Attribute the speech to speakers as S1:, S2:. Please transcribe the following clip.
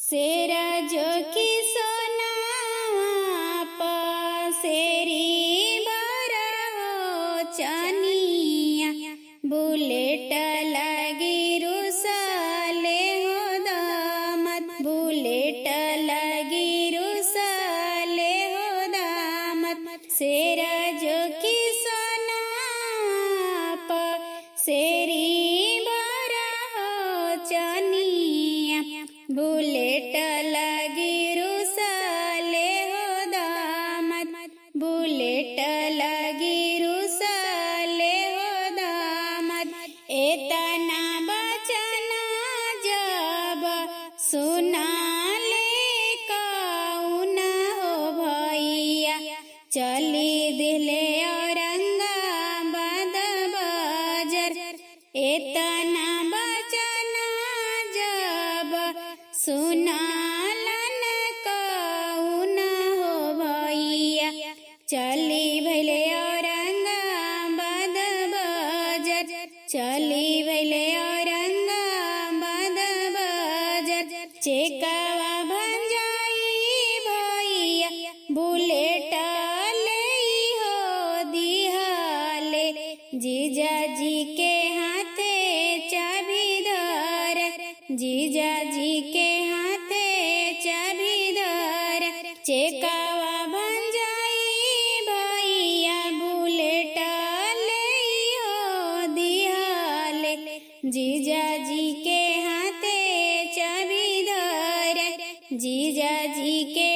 S1: सेरा जो की सोना पसेरी भरा हो चनिया बुलेट लगी रुसाले हो दामद बुलेट लगी रुसाले हो दामद सेरा जो की सोना पसेरी भरा हो चनिया बुलेट लगी रुसाले हो दामद बुलेट लगी रुसाले हो दामद एतना बचना जब सुना ले कौना हो भैया चली दिले औरंगाबाद बाजार एतना बचना जब सुनालन कौना हो भैया चली भैले औरंगाबाद बाजार चली भैले औरंगाबाद बाजार चेकावा भंजाई भैया बुलेट ले हो दिहाले जीजाजी के हाथे चाबी धर जीजाजी के हाथे चाबी धर चेकावा भंजाई भैया बुलेट ले हो दिहाले जीजाजी के हाथे चाबी धर जीजाजी के